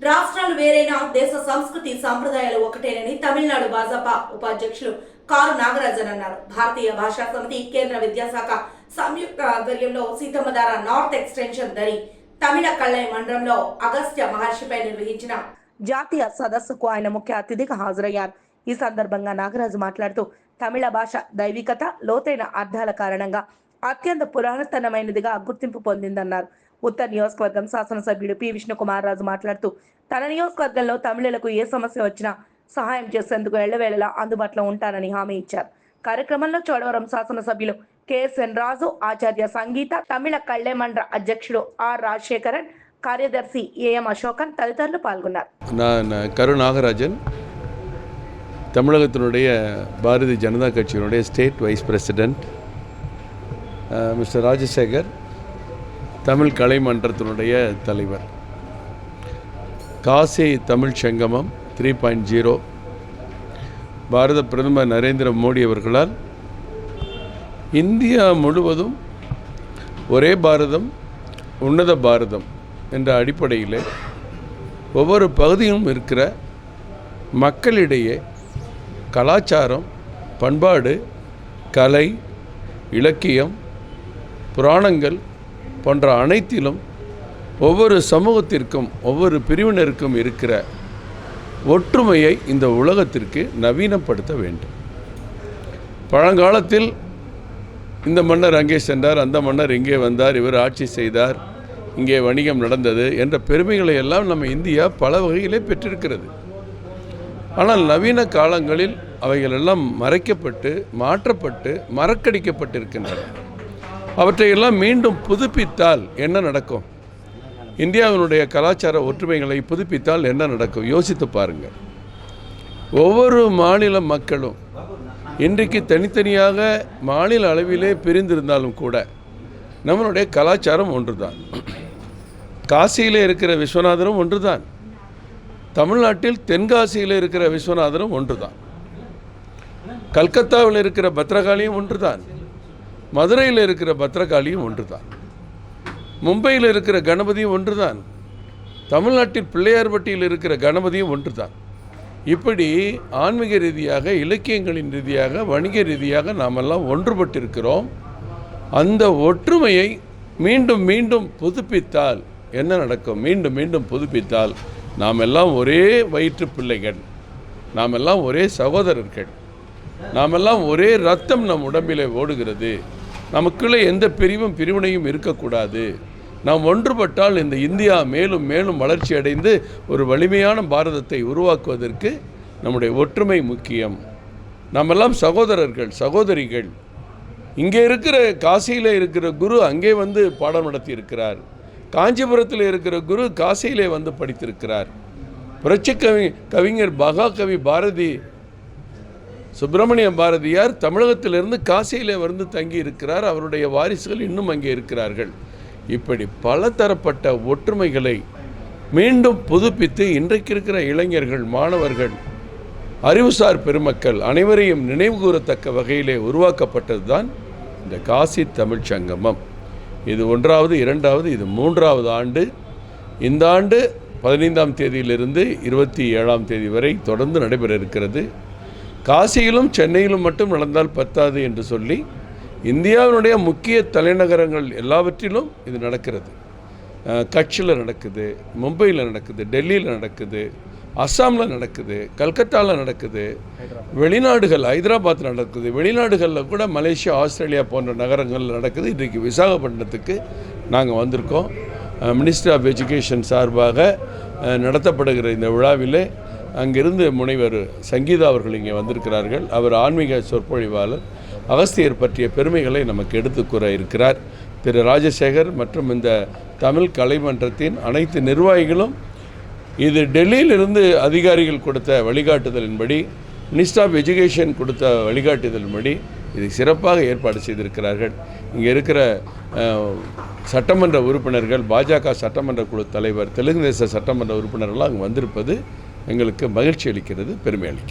రాష్ట్రాలు వేరైనా దేశ సంస్కృతి సంప్రదాయాలు ఒకటేనని తమిళనాడు భాజపా ఉపాధ్యక్షులు కారు నాగరాజన్ అన్నారు. భారతీయ భాషా సమితి, కేంద్ర విద్యాశాఖ సంయుక్త ఆధ్వర్యంలో సీతమ్మధార నార్త్ ఎక్స్టెన్షన్ దరి తమిళ కళ్ళై మండలంలో అగస్త్య మహర్షిపై నిర్వహించిన జాతీయ సదస్సుకు ఆయన ముఖ్య అతిథిగా హాజరయ్యారు. ఈ సందర్భంగా నాగరాజు మాట్లాడుతూ తమిళ భాష దైవికత, లోతైన అర్థాల కారణంగా అత్యంత పురాతనమైనదిగా గుర్తింపు పొందిందన్నారు. ఉత్తర నియోజకవర్గం శాసనసభ్యుడు పి విష్ణుకుమార్ రాజు మాట్లాడుతూ తన నియోజకవర్గంలో తమిళులకు ఏ సమస్య వచ్చినా సహాయం చేసేందుకు ఎళ్లవేళలా అందుబాటులో ఉంటానని హామీ ఇచ్చారు. కార్యక్రమంలో చోడవరం శాసనసభ్యులు కెఎస్ఎన్ రాజు, ఆచార్య సంగీత, తమిళ కళ్ళై మండల అధ్యక్షుడు ఆర్ రాజశేఖరన్, కార్యదర్శి ఏఎం அசோகன் ததிதர்ல பால்கொண்டார். நான் கரு நாகராஜன், தமிழகத்தினுடைய பாரதிய ஜனதா கட்சியினுடைய state wise president. Mister Rajasekar Tamil கலை மன்றத்தினுடைய தலைவர். காசி தமிழ் சங்கமம் 3.0 பாரத பிரதமர் நரேந்திர மோடி அவர்களால் இந்தியா முழுவதும் ஒரே பாரதம் உன்னத பாரதம் என்ற அடிப்படையில் ஒவ்வொரு பகுதியும் இருக்கிற மக்களிடையே கலாச்சாரம், பண்பாடு, கலை, இலக்கியம், புராணங்கள் போன்ற அனைத்திலும் ஒவ்வொரு சமூகத்திற்கும் ஒவ்வொரு பிரிவினருக்கும் இருக்கிற ஒற்றுமையை இந்த உலகத்திற்கு நவீனப்படுத்த வேண்டும். பழங்காலத்தில் இந்த மன்னர் அங்கே சென்றார், அந்த மன்னர் இங்கே வந்தார், இவர் ஆட்சி செய்தார், இங்கே வணிகம் நடந்தது என்ற பெருமைகளை எல்லாம் நம்ம இந்தியா பல வகையிலே பெற்றிருக்கிறது. ஆனால் நவீன காலங்களில் அவைகளெல்லாம் மறைக்கப்பட்டு, மாற்றப்பட்டு, மறக்கடிக்கப்பட்டிருக்கின்றன. அவற்றையெல்லாம் மீண்டும் புதுப்பித்தால் என்ன நடக்கும்? இந்தியாவினுடைய கலாச்சார ஒற்றுமைகளை புதுப்பித்தால் என்ன நடக்கும்? யோசித்து பாருங்கள். ஒவ்வொரு மாநில மக்களும் இன்றைக்கு தனித்தனியாக மாநில அளவிலே பிரிந்திருந்தாலும் கூட நம்மளுடைய கலாச்சாரம் ஒன்றுதான். காசியில் இருக்கிற விஸ்வநாதரும் ஒன்றுதான், தமிழ்நாட்டில் தென்காசியில் இருக்கிற விஸ்வநாதரும் ஒன்றுதான், கல்கத்தாவில் இருக்கிற பத்ரகாளியும் ஒன்றுதான், மதுரையில் இருக்கிற பத்ரகாளியும் ஒன்றுதான், மும்பையில் இருக்கிற கணபதியும் ஒன்றுதான், தமிழ்நாட்டில் பிள்ளையார்பட்டியில் இருக்கிற கணபதியும் ஒன்றுதான். இப்படி ஆன்மீக ரீதியாக, இலக்கியங்களின் ரீதியாக, வணிக ரீதியாக நாமெல்லாம் ஒன்றுபட்டிருக்கிறோம். அந்த ஒற்றுமையை மீண்டும் மீண்டும் புதுப்பித்தால் என்ன நடக்கும்? மீண்டும் மீண்டும் புதுப்பித்தால் நாம் எல்லாம் ஒரே வயிற்று பிள்ளைகள், நாம் எல்லாம் ஒரே சகோதரர்கள், நாம் எல்லாம் ஒரே ரத்தம் நம் உடம்பிலே ஓடுகிறது. நமக்குள்ளே எந்த பிரிவும் பிரிவினையும் இருக்கக்கூடாது. நாம் ஒன்றுபட்டால் இந்த இந்தியா மேலும் மேலும் வளர்ச்சி அடைந்து ஒரு வலிமையான பாரதத்தை உருவாக்குவதற்கு நம்முடைய ஒற்றுமை முக்கியம். நாம் எல்லாம் சகோதரர்கள், சகோதரிகள். இங்கே இருக்கிற காசியில் இருக்கிற குரு அங்கே வந்து பாடம் நடத்தி இருக்கிறார், காஞ்சிபுரத்தில் இருக்கிற குரு காசியிலே வந்து படித்திருக்கிறார். புரட்சி கவிஞர் மகாகவி பாரதி, சுப்பிரமணிய பாரதியார் தமிழகத்திலிருந்து காசியிலே வந்து தங்கி இருக்கிறார். அவருடைய வாரிசுகள் இன்னும் அங்கே இருக்கிறார்கள். இப்படி பல தரப்பட்ட ஒற்றுமைகளை மீண்டும் புதுப்பித்து இன்றைக்கு இருக்கிற இளைஞர்கள், மாணவர்கள், அறிவுசார் பெருமக்கள் அனைவரையும் நினைவுகூரத்தக்க வகையிலே உருவாக்கப்பட்டது தான் இந்த காசி தமிழ் சங்கமம். இது 1வது, 2வது, இது 3வது ஆண்டு. இந்த ஆண்டு 15ஆம் தேதியிலிருந்து 27ஆம் தேதி வரை தொடர்ந்து நடைபெற இருக்கிறது. காசியிலும் சென்னையிலும் மட்டும் நடந்தால் பத்தாது என்று சொல்லி இந்தியாவினுடைய முக்கிய தலைநகரங்கள் எல்லாவற்றிலும் இது நடக்கிறது. கட்சியில் நடக்குது, மும்பையில் நடக்குது, டெல்லியில் நடக்குது, அஸ்ஸாமில் நடக்குது, கல்கத்தாவில் நடக்குது, வெளிநாடுகள் ஹைதராபாத் நடக்குது, வெளிநாடுகளில் கூட மலேசியா, ஆஸ்திரேலியா போன்ற நகரங்களில் நடக்குது. இன்றைக்கு விசாகப்பட்டினத்துக்கு நாங்கள் வந்திருக்கோம். மினிஸ்ட்ரி ஆஃப் எஜுகேஷன் சார்பாக நடத்தப்படுகிற இந்த விழாவிலே அங்கிருந்து முனைவர் சங்கீதா அவர்கள் இங்கே வந்திருக்கிறார்கள். அவர் ஆன்மீக சொற்பொழிவாளர், அகஸ்தியர் பற்றிய பெருமைகளை நமக்கு எடுத்து கூற இருக்கிறார். திரு ராஜசேகர் மற்றும் இந்த தமிழ் கலைமன்றத்தின் அனைத்து நிர்வாகிகளும் இது டெல்லியிலிருந்து அதிகாரிகள் கொடுத்த வழிகாட்டுதலின்படி, மினிஸ்ட்ரி ஆஃப் எஜுகேஷன் கொடுத்த வழிகாட்டுதலின்படி இதை சிறப்பாக ஏற்பாடு செய்திருக்கிறார்கள். இங்கே இருக்கிற சட்டமன்ற உறுப்பினர்கள், பாஜக சட்டமன்ற குழு தலைவர், தெலுங்கு தேச சட்டமன்ற உறுப்பினர்கள்லாம் அங்கே வந்திருப்பது எங்களுக்கு மகிழ்ச்சி அளிக்கிறது, பெருமை அளிக்கிறது.